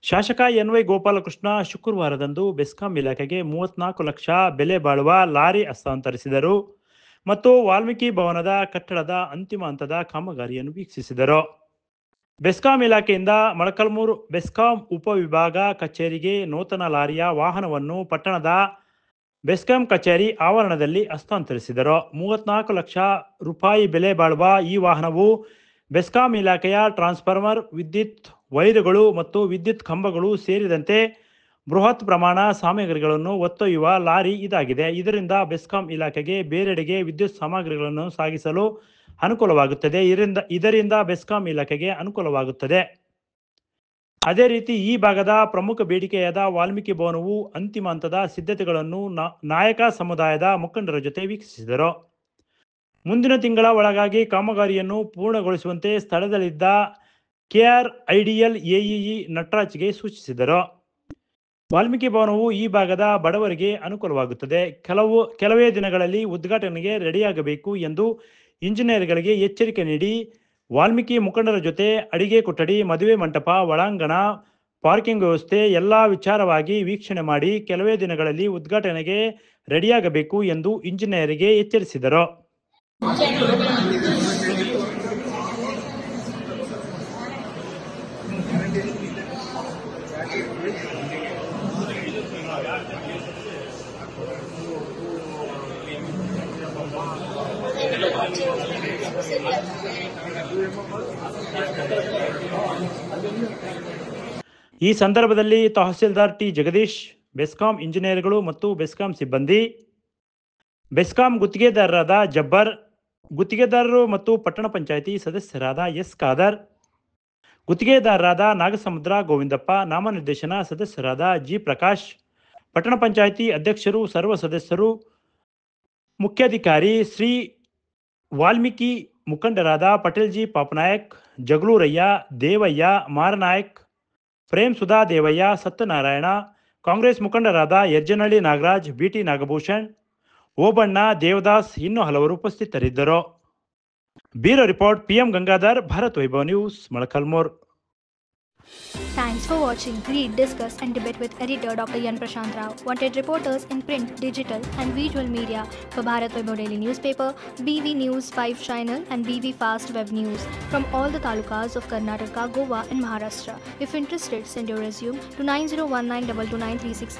ಶಾಸಕ ಎನ್.ವೈ. ಗೋಪಾಲಕೃಷ್ಣ ಶುಕ್ರವಾರದಂದು ಬೆಸ್ಕಾಂ ಇಲಾಖೆಗೆ 34 ಲಕ್ಷ ಬೆಲೆ ಬಾಳುವ ಲಾರಿ ಹಸ್ತಾಂತರಿಸಿದರು ಮತ್ತು ವಾಲ್ಮೀಕಿ ಭವನದ ಕಟ್ಟಡದ ಅಂತಿಮ ಹಂತದ ಕಾಮಗಾರಿಯನ್ನು ವೀಕ್ಷಿಸಿದರು. ಬೆಸ್ಕಾಂ ಇಲಾಖೆಯಿಂದ ಮೊಳಕಾಲ್ಮೂರು ಬೆಸ್ಕಾಂ ಉಪವಿಭಾಗ ಕಚೇರಿಗೆ ನೂತನ ಲಾರಿಯ ವಾಹನವನ್ನು ಪಟ್ಟಣದ ಬೆಸ್ಕಾಂ ಕಚೇರಿ ಆವರಣದಲ್ಲಿ ಹಸ್ತಾಂತರಿಸಿದರು. 34 ಲಕ್ಷ ರೂಪಾಯಿ ಬೆಲೆ ಬಾಳುವ ಈ ವಾಹನವು ಬೆಸ್ಕಾಂ ಇಲಾಖೆಯ ಟ್ರಾನ್ಸ್ಫಾರ್ಮರ್, ವಿದ್ಯುತ್ ವೈರುಗಳು ಮತ್ತು ವಿದ್ಯುತ್ ಕಂಬಗಳು ಸೇರಿದಂತೆ ಬೃಹತ್ ಪ್ರಮಾಣ ಸಾಮಗ್ರಿಗಳನ್ನು ಹೊತ್ತೊಯ್ಯುವ ಲಾರಿ ಇದಾಗಿದೆ. ಇದರಿಂದ ಬೆಸ್ಕಾಂ ಇಲಾಖೆಗೆ ಬೇರೆಡೆಗೆ ವಿದ್ಯುತ್ ಸಾಮಗ್ರಿಗಳನ್ನು ಸಾಗಿಸಲು ಅನುಕೂಲವಾಗುತ್ತದೆ. ಇದರಿಂದ ಬೆಸ್ಕಾಂ ಇಲಾಖೆಗೆ ಅನುಕೂಲವಾಗುತ್ತದೆ. ಅದೇ ರೀತಿ ಈ ಭಾಗದ ಪ್ರಮುಖ ಬೇಡಿಕೆಯಾದ ವಾಲ್ಮೀಕಿ ಭವನವು ಅಂತಿಮ ಹಂತದ ಸಿದ್ಧತೆಗಳನ್ನು ನಾಯಕ ಸಮುದಾಯದ ಮುಖಂಡರ ಜೊತೆ ವೀಕ್ಷಿಸಿದರು. ಮುಂದಿನ ತಿಂಗಳ ಒಳಗಾಗಿ ಕಾಮಗಾರಿಯನ್ನು ಪೂರ್ಣಗೊಳಿಸುವಂತೆ ಸ್ಥಳದಲ್ಲಿದ್ದ KRIDL AEE ನಟರಾಜ್ಗೆ ಸೂಚಿಸಿದರು. ವಾಲ್ಮೀಕಿ ಭವನವು ಈ ಭಾಗದ ಬಡವರಿಗೆ ಅನುಕೂಲವಾಗುತ್ತದೆ. ಕೆಲವೇ ದಿನಗಳಲ್ಲಿ ಉದ್ಘಾಟನೆಗೆ ರೆಡಿಯಾಗಬೇಕು ಎಂದು ಇಂಜಿನಿಯರ್ಗಳಿಗೆ ಎಚ್ಚರಿಕೆ ನೀಡಿ ವಾಲ್ಮೀಕಿ ಮುಖಂಡರ ಜೊತೆ ಅಡಿಗೆ ಕೊಠಡಿ, ಮದುವೆ ಮಂಟಪ, ಒಳಾಂಗಣ, ಪಾರ್ಕಿಂಗ್ ವ್ಯವಸ್ಥೆ ಎಲ್ಲ ವಿಚಾರವಾಗಿ ವೀಕ್ಷಣೆ ಮಾಡಿ ಕೆಲವೇ ದಿನಗಳಲ್ಲಿ ಉದ್ಘಾಟನೆಗೆ ರೆಡಿಯಾಗಬೇಕು ಎಂದು ಇಂಜಿನಿಯರ್ಗೆ ಎಚ್ಚರಿಸಿದರು. ಈ ಸಂದರ್ಭದಲ್ಲಿ ತಹಸೀಲ್ದಾರ್ ಟಿ. ಜಗದೀಶ್, ಬೆಸ್ಕಾಂ ಇಂಜಿನಿಯರ್ಗಳು ಮತ್ತು ಬೆಸ್ಕಾಂ ಸಿಬ್ಬಂದಿ, ಬೆಸ್ಕಾಂ ಗುತ್ತಿಗೆದಾರರಾದ ಜಬ್ಬರ್, ಗುತ್ತಿಗೆದಾರರು ಮತ್ತು ಪಟ್ಟಣ ಪಂಚಾಯಿತಿ ಸದಸ್ಯರಾದ ಎಸ್. ಖಾದರ್, ಗುತ್ತಿಗೆದಾರರಾದ ನಾಗಸಮುದ್ರ ಗೋವಿಂದಪ್ಪ, ನಾಮನಿರ್ದೇಶನ ಸದಸ್ಯರಾದ ಜಿ. ಪ್ರಕಾಶ್, ಪಟ್ಟಣ ಪಂಚಾಯಿತಿ ಅಧ್ಯಕ್ಷರು, ಸರ್ವ ಸದಸ್ಯರು, ಮುಖ್ಯಾಧಿಕಾರಿ ಶ್ರೀ ವಾಲ್ಮೀಕಿ ಮುಖಂಡರಾದ ಪಟೇಲ್ಜಿ ಪಾಪನಾಯಕ್, ಜಗಳೂರಯ್ಯ, ದೇವಯ್ಯ, ಮಾರನಾಯಕ್, ಪ್ರೇಮ್ ಸುಧಾ ದೇವಯ್ಯ, ಸತ್ಯನಾರಾಯಣ, ಕಾಂಗ್ರೆಸ್ ಮುಖಂಡರಾದ ಯರ್ಜನಹಳ್ಳಿ ನಾಗರಾಜ್, ಬಿಟಿ ನಾಗಭೂಷಣ್, ಓಬಣ್ಣ, ದೇವದಾಸ್ ಇನ್ನೂ ಹಲವರು ಉಪಸ್ಥಿತರಿದ್ದರು. Bureau report PM Gangadhar, Bharat Vaibhav news, Molakalmuru. Thanks for watching. Read, discuss and debate with editor Dr. Yan Prashant Rao. Wanted reporters in print, digital and visual media for Bharat Vaibhav Daily Newspaper, BV News 5 Channel and BV Fast Web News from all the talukas of Karnataka, Goa and Maharashtra. If interested, send your resume to 9019229369.